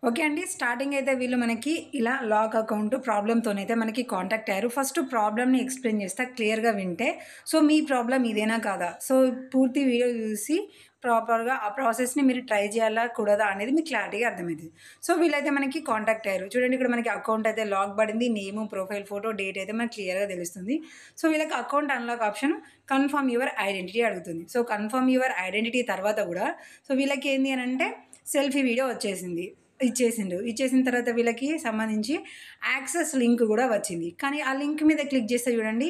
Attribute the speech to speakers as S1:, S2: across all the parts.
S1: Okay అండి. Starting అయితే వీళ్ళు మనకి ఇలా లాక్ అకౌంట్ ప్రాబ్లమ్‌తోనైతే మనకి కాంటాక్ట్ అయ్యారు. ఫస్ట్ ప్రాబ్లమ్‌ని ఎక్స్‌ప్లెయిన్ చేస్తా క్లియర్‌గా వింటే, సో, మీ ప్రాబ్లమ్ ఇదేనా కాదా? సో, పూర్తి వీడియో చూసి ప్రాపర్‌గా ఆ ప్రాసెస్‌ని మీరు ట్రై చేయాలా? కూడదా? అనేది మీకు క్లారిటీగా అర్థమైతది. సో, వీళ్ళైతే మనకి కాంటాక్ట్ అయ్యారు. చూడండి ఇక్కడ మనకి అకౌంట్ అయితే లాక్ పడింది. నేము, ప్రొఫైల్ ఫోటో, డేట్ అయితే మనకి క్లియర్‌గా తెలుస్తుంది. సో, వీళ్ళకి account unlock option confirm your identity అడుగుతుంది. సో, కన్ఫర్మ్ యువర్ ఐడెంటిటీ తర్వాత కూడా సో, వీళ్ళకి ఏంది అనంటే సెల్ఫీ వీడియో వచ్చేసింది. ఇచ్చేసిండు. ఇచ్చేసిన తర్వాత వీళ్ళకి సంబంధించి యాక్సెస్ లింక్ గూడా వచ్చింది. కానీ ఆ లింక్ మీద క్లిక్ చేస్తే చూడండి,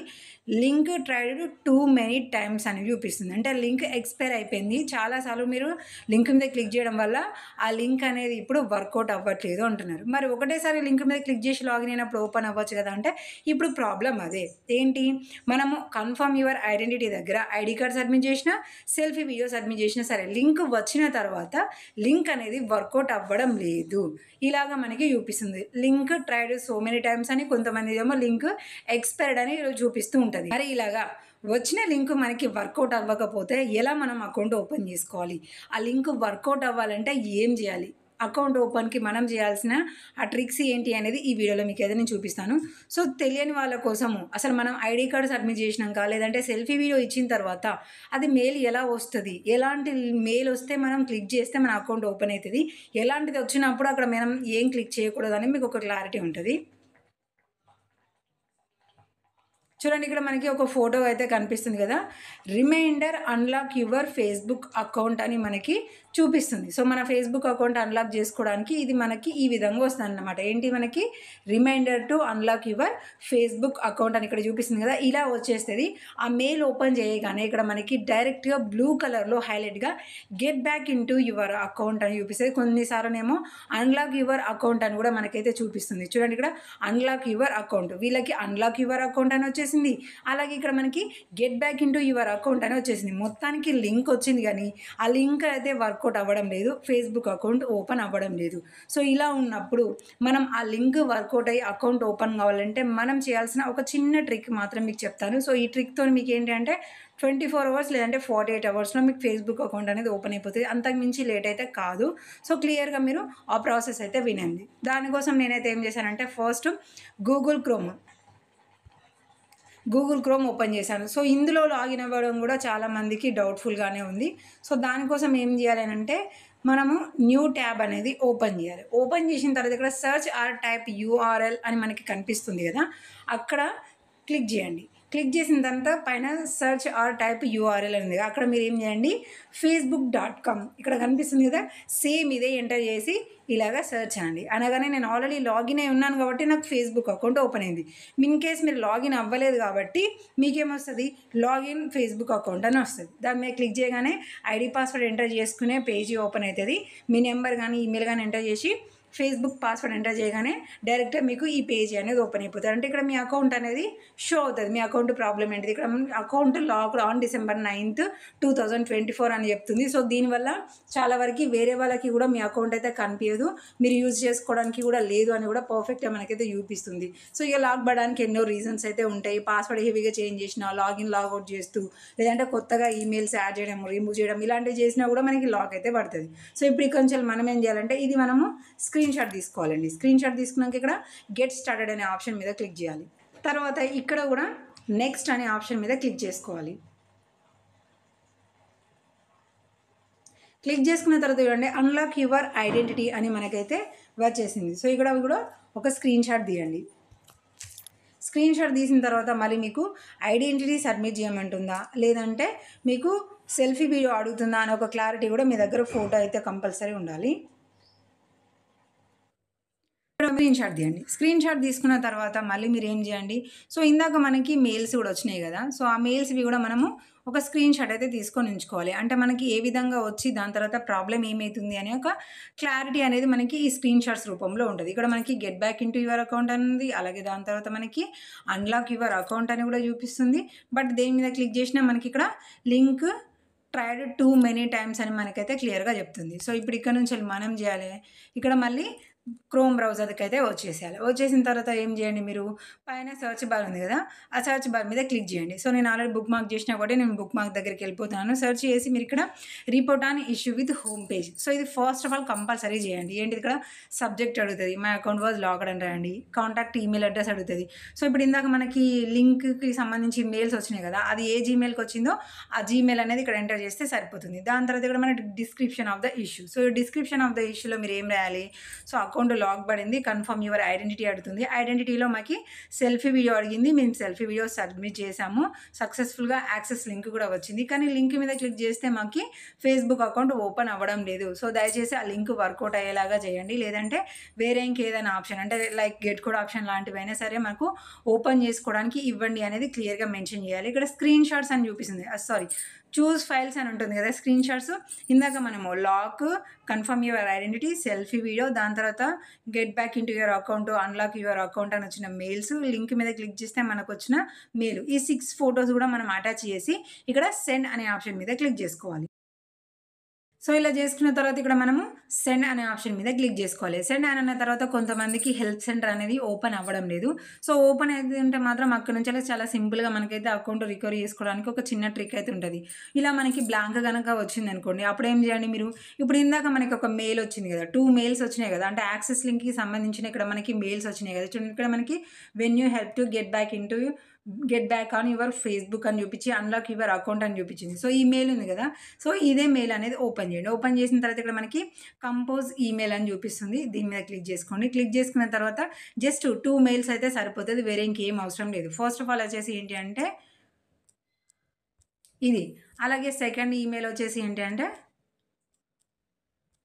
S1: link tried too many times అని చూపిస్తుంది. అంటే లింక్ ఎక్స్‌పైర్ అయిపోయింది. చాలా సార్లు మీరు లింక్ మీద క్లిక్ చేయడం వల్ల ఆ లింక్ అనేది ఇప్పుడు వర్కౌట్ అవ్వట్లేదు అంటున్నారు. మరి ఒకటేసారి లింక్ మీద క్లిక్ చేసి లాగిన్ అయినప్పుడు ఓపెన్ అవ్వచ్చు కదా! అంటే ఇప్పుడు ప్రాబ్లమ్ అదే. ఏంటి? మనము కన్ఫర్మ్ యువర్ ఐడెంటిటీ దగ్గర ఐడీ కార్డ్ సబ్మిట్ చేసినా, సెల్ఫీ వీడియో సబ్మిట్ చేసినా సరే లింక్ వచ్చిన తర్వాత లింక్ అనేది వర్కౌట్ అవ్వడం లేదు. ఇలాగ మనకి చూపిస్తుంది. Link tried so many times అని కొంతమందిదేమో లింక్ ఎక్స్‌పైర్డ్ అని చూపిస్తూ ఉంటది. మరి ఇలాగా వచ్చిన లింక్ మనకి వర్కౌట్ అవ్వకపోతే ఎలా మనం అకౌంట్ ఓపెన్ చేసుకోవాలి? ఆ లింక్ వర్కౌట్ అవ్వాలంటే ఏం చేయాలి? అకౌంట్ ఓపెన్‌కి మనం చేయాల్సిన ఆ ట్రిక్స్ ఏంటి అనేది ఈ వీడియోలో మీకైతే నేను చూపిస్తాను. సో, తెలియని వాళ్ళ కోసము అసలు మనం ఐడీ కార్డ్ సబ్మిట్ చేసినంక లేదంటే సెల్ఫీ వీడియో ఇచ్చిన తర్వాత అది మెయిల్ ఎలా వస్తది? ఎలాంటి మెయిల్ వస్తే మనం క్లిక్ చేస్తే మన అకౌంట్ ఓపెన్ అయితది? ఎలాంటిది వచ్చినప్పుడు అక్కడ మనం ఏం క్లిక్ చేయకూడదని మీకు ఒక క్లారిటీ ఉంటది. చూడండి ఇక్కడ మనకి ఒక ఫోటో అయితే కనిపిస్తుంది కదా! Reminder unlock your Facebook account అని మనకి చూపిస్తుంది. సో, మన ఫేస్‌బుక్ అకౌంట్ అన్‌లాక్ చేసుకోవడానికి ఇది మనకి ఈ విధంగా వస్తుందన్నమాట. ఏంటి మనకి reminder to unlock your Facebook account అని ఇక్కడ చూపిస్తుంది కదా! ఇలా వచ్చేస్తది. ఆ మెయిల్ ఓపెన్ చేయగానే ఇక్కడ మనకి డైరెక్ట్‌గా బ్లూ కలర్‌లో హైలైట్‌గా get back into your account అని చూపిస్తది. కొన్నిసార్లునేమో అన్‌లాక్ యువర్ అకౌంట్ అని కూడా మనకైతే చూపిస్తుంది. చూడండి ఇక్కడ అన్‌లాక్ యువర్ అకౌంట్. వీళ్ళకి అన్‌లాక్ యువర్ అకౌంట్ అని వచ్చేసింది. అలాగే ఇక్కడ మనకి get back into your account అని వచ్చేసింది. మొత్తానికి లింక్ వచ్చింది గానీ, ఆ లింక్ అయితే వర్కౌట్ అవ్వడం లేదు. ఫేస్‌బుక్ అకౌంట్ ఓపెన్ అవ్వడం లేదు. సో, ఇలా ఉన్నప్పుడు మనం ఆ లింక్ వర్కౌట్ అయ్యి అకౌంట్ ఓపెన్ కావాలంటే మనం చేయాల్సిన ఒక చిన్న ట్రిక్ మాత్రం మీకు చెప్తాను. సో, ఈ ట్రిక్‌తోని మీకేంటి అంటే 24 అవర్స్ లేదంటే 48 అవర్స్‌లో మీకు ఫేస్‌బుక్ అకౌంట్ అనేది ఓపెన్ అయిపోతది. అంతకు మించి లేట్ అయితే కాదు. సో, క్లియర్‌గా మీరు ఆ ప్రాసెస్ అయితే వినండి. దానికోసం నేనైతే ఏం చేశానంటే first Google chrome Google chrome open చేశాను. సో, ఇందులో లాగిన్ అవ్వడం గూడా చాలా మందికి డౌట్‌ఫుల్‌గానే ఉంది. సో, దానికోసం ఏం జేయాలి అనంటే, మనము న్యూ ట్యాబ్ అనేది ఓపెన్ జేయాలి. ఓపెన్ చేసిన తర్వాత ఇక్కడ సెర్చ్ ఆర్ టైప్ యూఆర్ఎల్ అని మనకి కనిపిస్తుంది గదా! అక్కడ క్లిక్ జేయండి. క్లిక్ చేసిన తర్వాత పైన సెర్చ్ ఆర్ టైప్ యూఆర్ఎల్ అని ఉంది. అక్కడ మీరేం జేయండి ఫేస్‌బుక్.కామ్ ఇక్కడ కనిపిస్తుంది గదా! సేమ్ ఇదే ఎంటర్ చేసి ఇలాగ సెర్చ్ అనండి. అనగానే నేను ఆల్రెడీ లాగిన్ అయి ఉన్నాను కాబట్టి నాకు ఫేస్‌బుక్ అకౌంట్ ఓపెన్ అయింది. ఇన్ కేస్ మీరు లాగిన్ అవ్వలేదు కాబట్టి మీకేమొస్తది లాగిన్ ఫేస్‌బుక్ అకౌంట్ అని వస్తది. దాని మీద క్లిక్ చేయగానే ఐడీ పాస్వర్డ్ ఎంటర్ చేసుకునే పేజీ ఓపెన్ అయితది. మీ నంబర్ గాని, ఈమెయిల్ గాని ఎంటర్ చేసి ఫేస్‌బుక్ పాస్వర్డ్ ఎంటర్ చేయగానే డైరెక్ట్‌గా మీకు ఈ పేజీ అనేది ఓపెన్ అయిపోతది. అంటే ఇక్కడ మీ అకౌంట్ అనేది షో అవుతది. మీ అకౌంట్ ప్రాబ్లమ్ ఏంటిది? ఇక్కడ account locked on December ninth 2024 అని చెప్తుంది. సో, దీనివల్ల చాలా వరకి వేరే వాళ్ళకి కూడా మీ అకౌంట్ అయితే కనిపియదు. మీరు యూజ్ చేసుకోవడానికి కూడా లేదు అని కూడా పర్ఫెక్ట్‌గా మనకైతే చూపిస్తుంది. సో, ఇక లాక్ పడడానికి ఎన్నో రీజన్స్ అయితే ఉంటాయి. పాస్వర్డ్ హెవీగా చేంజ్ చేసినా, లాగిన్, లాగౌట్ చేస్తూ లేదంటే కొత్తగా ఈమెయిల్స్ యాడ్ చేయడం, రిమూవ్ చేయడం ఇలాంటివి చేసినా కూడా మనకి లాక్ అయితే పడతది. సో, ఇప్పుడు ఇక్కడి నుంచి మనం ఏం చేయాలంటే ఇది మనము స్క్రీన్‌షాట్ తీసుకోవాలండి. స్క్రీన్‌షాట్ తీసుకున్నాక ఇక్కడ గెట్ స్టార్టెడ్ అనే ఆప్షన్ మీద క్లిక్ చేయాలి. తర్వాత ఇక్కడ కూడా నెక్స్ట్ అనే ఆప్షన్ మీద క్లిక్ చేసుకోవాలి. క్లిక్ చేసుకున్న తర్వాత చూడండి అన్లాక్ యువర్ ఐడెంటిటీ అని మనకైతే వచ్చేసింది. సో, ఇక్కడ కూడా ఒక స్క్రీన్‌షాట్ తీయండి. స్క్రీన్‌షాట్ తీసిన తర్వాత మళ్ళీ మీకు ఐడెంటిటీ సబ్మిట్ చేయమంటుందా? లేదంటే మీకు సెల్ఫీ వీడియో అడుగుతుందా? అని ఒక క్లారిటీ కూడా మీ దగ్గర ఫోటో అయితే కంపల్సరీ ఉండాలి. స్క్రీన్‌షాట్ తీయండి. స్క్రీన్‌షాట్ తీసుకున్న తర్వాత మళ్ళీ మీరేం చేయండి, సో, ఇందాక మనకి మెయిల్స్ కూడా వచ్చినాయి గదా! సో, ఆ మెయిల్స్‌వి కూడా మనము ఒక స్క్రీన్‌షాట్ అయితే తీసుకొని ఉంచుకోవాలి. అంటే మనకి ఏ విధంగా వచ్చి దాని తర్వాత ప్రాబ్లమ్ ఏమైతుంది అనే ఒక క్లారిటీ అనేది మనకి ఈ స్క్రీన్‌షాట్స్ రూపంలో ఉంటది. ఇక్కడ మనకి get back into your account అని ఉంది. అలాగే దాని తర్వాత మనకి అన్లాక్ యువర్ అకౌంట్ అని కూడా చూపిస్తుంది. బట్ దేని మీద క్లిక్ చేసినా మనకి ఇక్కడ link tried too many times అని మనకైతే క్లియర్‌గా చెప్తుంది. సో, ఇప్పుడు ఇక్కడ నుంచి మనం చేయాలి. ఇక్కడ మళ్ళీ క్రోమ్ బ్రౌజర్‌కైతే వచ్చేసేయాలి. వచ్చేసిన తర్వాత ఏం చేయండి మీరు, పైన సెర్చ్ బార్ ఉంది గదా! ఆ సెర్చ్ బార్ మీద క్లిక్ చేయండి. సో, నేను ఆల్రెడీ బుక్ మార్క్ చేసినా కాబట్టి నేను బుక్ మార్క్ దగ్గరికెళ్ళిపోతున్నాను. సెర్చ్ చేసి మీరిక్కడ report an issue with home page. So, ఇది ఫస్ట్ ఆఫ్ ఆల్ కంపల్సరీ చేయండి. ఏంటిది ఇక్కడ సబ్జెక్ట్ అడుగుతది. మై అకౌంట్ వాస్ లాక్డ్ అని రాయండి. కాంటాక్ట్ ఈమెయిల్ అడ్రెస్ అడుగుతది. సో, ఇప్పుడు ఇందాక మనకి లింక్‌కి సంబంధించి మెయిల్స్ వచ్చినాయి గదా! అది ఏ జీమెయిల్‌కి వచ్చిందో ఆ జీమెయిల్ అనేది ఇక్కడ ఎంటర్ చేస్తే సరిపోతుంది. దాని తర్వాత ఇక్కడ మన description of the issue. So, description of the ఇష్యూలో మీరు ఏం రాయాలి? సో, అకౌంట్ లాక్ పడింది. కన్ఫర్మ్ యువర్ ఐడెంటిటీ అడుగుతుంది. ఐడెంటిటీలో మాకి సెల్ఫీ వీడియో అడిగింది. మేము సెల్ఫీ వీడియో సబ్మిట్ చేశాము. సక్సెస్‌ఫుల్‌గా యాక్సెస్ లింక్ కూడా వచ్చింది. కానీ లింక్ మీద క్లిక్ చేస్తే మాకి ఫేస్‌బుక్ అకౌంట్ ఓపెన్ అవ్వడం లేదు. సో, దయచేసి ఆ లింక్ వర్కౌట్ అయ్యేలాగా చేయండి. లేదంటే వేరే ఇంకేదైనా ఆప్షన్ అంటే లైక్ గెట్ కోడ్ ఆప్షన్ లాంటివైనా సరే మనకు ఓపెన్ చేసుకోవడానికి ఇవ్వండి అనేది క్లియర్‌గా మెన్షన్ చేయాలి. ఇక్కడ స్క్రీన్ షాట్స్ అని చూపిస్తుంది. సారీ, చూస్ ఫైల్స్ అని ఉంటుంది కదా! స్క్రీన్ షాట్స్ ఇందాక మనము lock, confirm your identity, selfie video, దాని తర్వాత get back into your account, unlock your account అని వచ్చిన మెయిల్స్, లింక్ మీద క్లిక్ చేస్తే మనకొచ్చిన మెయిల్. ఈ 6 ఫోటోస్ కూడా మనం అటాచ్ చేసి ఇక్కడ సెండ్ అనే ఆప్షన్ మీద క్లిక్ చేసుకోవాలి. సో, ఇలా చేసుకున్న తర్వాత ఇక్కడ మనము సెండ్ అనే ఆప్షన్ మీద క్లిక్ చేసుకోవాలి. సెండ్ అని అన్న తర్వాత కొంతమందికి హెల్ప్ సెంటర్ అనేది ఓపెన్ అవ్వడం లేదు. సో, ఓపెన్ అయింది అంటే మాత్రం అక్కడి నుంచెల్లి చాలా సింపుల్‌గా మనకైతే అకౌంట్ రికవరీ చేసుకోవడానికి ఒక చిన్న ట్రిక్ అయితే ఉంటది. ఇలా మనకి బ్లాంక్ గనక వచ్చిందనుకోండి, అప్పుడేం చేయండి మీరు, ఇప్పుడు ఇందాక మనకి ఒక మెయిల్ వచ్చింది కదా! 2 మెయిల్స్ వచ్చినాయి కదా! అంటే యాక్సెస్ లింక్‌కి సంబంధించిన ఇక్కడ మనకి మెయిల్స్ వచ్చినాయి కదా! చూడండి ఇక్కడ మనకి when you help to get back on your Facebook అని చూపించి, అన్లాక్ యువర్ అకౌంట్ అని చూపించింది. సో, ఈ మెయిల్ ఉంది కదా! సో, ఇదే మెయిల్ అనేది ఓపెన్ చేయండి. ఓపెన్ చేసిన తర్వాత ఇక్కడ మనకి కంపోజ్ ఈమెయిల్ అని చూపిస్తుంది. దీని మీద క్లిక్ చేసుకోండి. క్లిక్ చేసుకున్న తర్వాత జస్ట్ 2 మెయిల్స్ అయితే సరిపోతది. వేరే ఇంకేం అవసరం లేదు. ఫస్ట్ ఆఫ్ ఆల్ వచ్చేసి ఏంటి అంటే ఇది. అలాగే సెకండ్ ఈమెయిల్ వచ్చేసి ఏంటి అంటే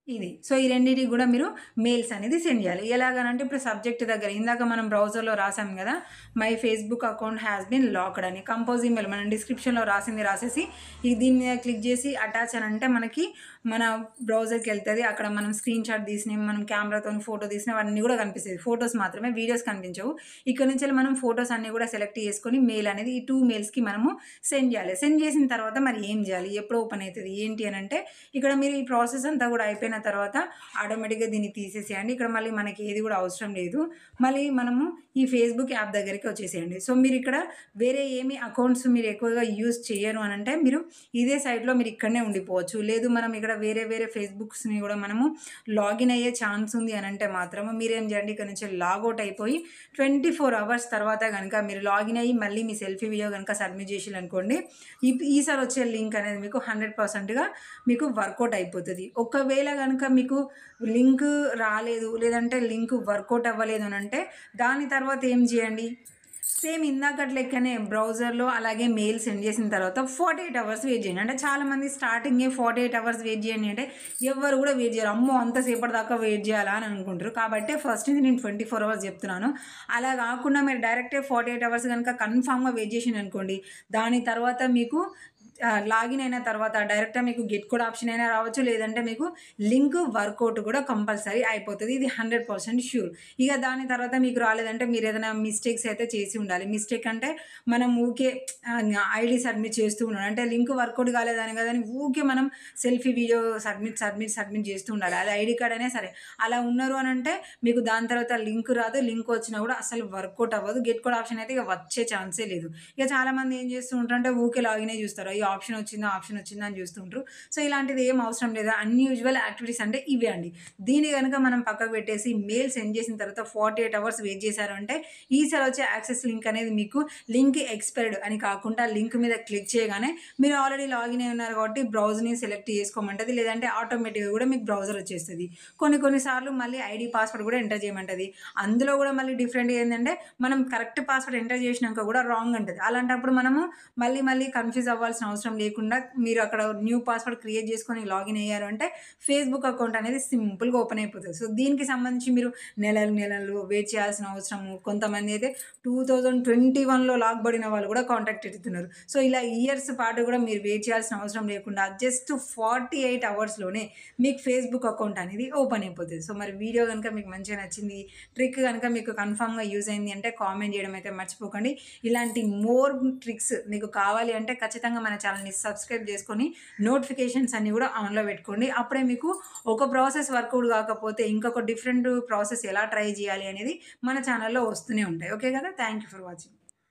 S1: ఇది. సో, ఈ రెండిటికి గూడా మీరు మెయిల్స్ అనేది సెండ్ జేయాలి. ఎలాగనంటే ఇప్పుడు సబ్జెక్ట్ దగ్గర ఇందాక మనం బ్రౌజర్‌లో రాసాం గదా! My Facebook account has been locked అని. కంపోజ్ ఈమెయిల్ మనం డిస్క్రిప్షన్‌లో రాసింది రాసేసి దీని మీద క్లిక్ జేసి అటాచ్ అని అంటే మనకి మన బ్రౌజర్‌కెళ్తది. అక్కడ మనం స్క్రీన్ షాట్ తీసినవి, మనం కెమెరాతోని ఫోటో తీసినవి అన్నీ గూడా కనిపిస్తది. ఫోటోస్ మాత్రమే, వీడియోస్ కనిపించవు. ఇక్కడ నుంచెల్లి మనం ఫోటోస్ అన్నీ గూడా సెలెక్ట్ చేసుకొని మెయిల్ అనేది ఈ 2 మెయిల్స్‌కి మనము సెండ్ జేయాలి. సెండ్ చేసిన తర్వాత మరి ఏం జేయాలి? ఎప్పుడు ఓపెన్ అయితది? ఏంటి అనంటే ఇక్కడ మీరు ఈ ప్రాసెస్ అంతా గూడా అయిపోయిన తర్వాత ఆటోమేటిక్‌గా దీన్ని తీసేసేయండి. ఇక్కడ మళ్ళీ మనకి ఏది గూడా అవసరం లేదు. మళ్ళీ మనము ఈ ఫేస్‌బుక్ యాప్ దగ్గరికి వచ్చేసేయండి. సో, మీరిక్కడ వేరే ఏమి అకౌంట్స్ మీరు ఎక్కువగా యూజ్ చెయ్యరు అనంటే మీరు ఇదే సైట్‌లో మీరు ఇక్కడనే ఉండిపోవచ్చు. లేదు మనం ఇక్కడ వేరే వేరే ఫేస్‌బుక్స్‌ని గూడా మనము లాగిన్ అయ్యే ఛాన్స్ ఉంది అనంటే మాత్రము మీరేం చేయండి, ఇక్కడ నుంచి లాగౌట్ అయిపోయి 24 అవర్స్ తర్వాత గనక మీరు లాగిన్ అయ్యి మళ్ళీ మీ సెల్ఫీ వీడియో గనక సబ్మిట్ చేసిర్రనుకోండి, ఈసారి వచ్చే లింక్ అనేది మీకు 100%గా మీకు వర్కౌట్ అయిపోతది. ఒకవేళ గనక మీకు లింక్ రాలేదు, లేదంటే లింక్ వర్కౌట్ అవ్వలేదు అనంటే దాని తర్వాత ఏం చేయండి, సేమ్ ఇందాకటి లెక్కనే బ్రౌజర్‌లో అలాగే మెయిల్ సెండ్ చేసిన తర్వాత 48 అవర్స్ వెయిట్ చేయండి. అంటే చాలామంది స్టార్టింగే 48 అవర్స్ వెయిట్ చేయండి అంటే ఎవ్వరు కూడా వెయిట్ చేయరు. అమ్మో! అంత సేపటి దాకా వెయిట్ చేయాలా అని అనుకుంటారు. కాబట్టే ఫస్ట్ నుంచి నేను 24 అవర్స్ చెప్తున్నాను. అలా కాకుండా మీరు డైరెక్టే 48 అవర్స్ గనుక కన్ఫర్మ్‌గా వెయిట్ చేసిండ్రనుకోండి, దాని తర్వాత మీకు లాగిన్ అయిన తర్వాత డైరెక్ట్‌గా మీకు గెట్ కోడ్ ఆప్షన్ అయినా రావచ్చు. లేదంటే మీకు లింక్ వర్కౌట్ కూడా కంపల్సరీ అయిపోతది. ఇది 100% ష్యూర్. ఇక దాని తర్వాత మీకు రాలేదంటే మీరేదైనా మిస్టేక్స్ అయితే చేసి ఉండాలి. మిస్టేక్ అంటే మనం ఊకే ఐడీ సబ్మిట్ చేస్తూ ఉండాలి. అంటే లింక్ వర్కౌట్ కాలేదని కదని ఊకే మనం సెల్ఫీ వీడియో సబ్మిట్ చేస్తూ ఉండాలి. అది ఐడీ కార్డ్ అయినా సరే. అలా ఉన్నారు అనంటే మీకు దాని తర్వాత లింక్ రాదు. లింక్ వచ్చినా కూడా అసలు వర్కౌట్ అవ్వదు. గెట్ కోడ్ ఆప్షన్ అయితే ఇక వచ్చే ఛాన్సే లేదు. ఇక చాలామంది ఏం చేస్తూ ఉంటారంటే ఊకే లాగినే చూస్తారు. ఈ ఆప్షన్ వచ్చిందా? ఆప్షన్ వచ్చిందా? అని చూస్తుంటారు. సో, ఇలాంటిది ఏం అవసరం లేదు. అన్‌యూజువల్ యాక్టివిటీస్ అంటే ఇవే అండి. దీన్ని గనుక మనం పక్కకు పెట్టేసి మెయిల్ సెండ్ చేసిన తర్వాత 48 అవర్స్ వెయిట్ చేశారు అంటే ఈసారి వచ్చే యాక్సెస్ లింక్ అనేది మీకు లింక్ ఎక్స్‌పైర్డ్ అని కాకుండా లింక్ మీద క్లిక్ చేయగానే మీరు ఆల్రెడీ లాగిన్ అయి ఉన్నారు కాబట్టి బ్రౌజ్‌ని సెలెక్ట్ చేసుకోమంటది. లేదంటే ఆటోమేటిక్‌గా కూడా మీకు బ్రౌజర్ వచ్చేస్తది. కొన్ని సార్లు మళ్ళీ ఐడీ పాస్వర్డ్ కూడా ఎంటర్ చేయమంటది. అందులో కూడా మళ్ళీ డిఫరెంట్‌గా ఏందంటే మనం కరెక్ట్ పాస్వర్డ్ ఎంటర్ చేసినాక కూడా రాంగ్ అంటది. అలాంటప్పుడు మనము మళ్ళీ కన్‌ఫ్యూజ్ అవ్వాల్సిన అవసరం లేకుండా మీరు అక్కడ న్యూ పాస్వర్డ్ క్రియేట్ చేసుకొని లాగిన్ అయ్యారు అంటే ఫేస్‌బుక్ అకౌంట్ అనేది సింపుల్‌గా ఓపెన్ అయిపోతది. సో, దీనికి సంబంధించి మీరు నెలలు వెయిట్ చేయాల్సిన అవసరము, కొంతమంది అయితే 2021లో లాక్ పడిన వాళ్ళు కూడా కాంటాక్ట్ అవుతున్నారు. సో, ఇలా ఇయర్స్ పాటు కూడా మీరు వెయిట్ చేయాల్సిన అవసరం లేకుండా జస్ట్ 48 అవర్స్‌లోనే మీకు ఫేస్‌బుక్ అకౌంట్ అనేది ఓపెన్ అయిపోతది. సో, మరి వీడియో గనుక మీకు మంచిగా నచ్చింది, ట్రిక్ గనుక మీకు కన్ఫర్మ్‌గా యూజ్ అయింది అంటే కామెంట్ చేయడం అయితే మర్చిపోకండి. ఇలాంటి మోర్ ట్రిక్స్ మీకు కావాలి అంటే ఖచ్చితంగా మన ఛానల్‌ని సబ్స్క్రైబ్ చేసుకొని నోటిఫికేషన్స్ అన్నీ కూడా ఆన్‌లో పెట్టుకోండి. అప్పుడే మీకు ఒక ప్రాసెస్ వర్కౌట్ కాకపోతే ఇంకొక డిఫరెంట్ ప్రాసెస్ ఎలా ట్రై చేయాలి అనేది మన ఛానల్‌లో వస్తూనే ఉంటాయి. ఓకే కదా! Thank you for watching.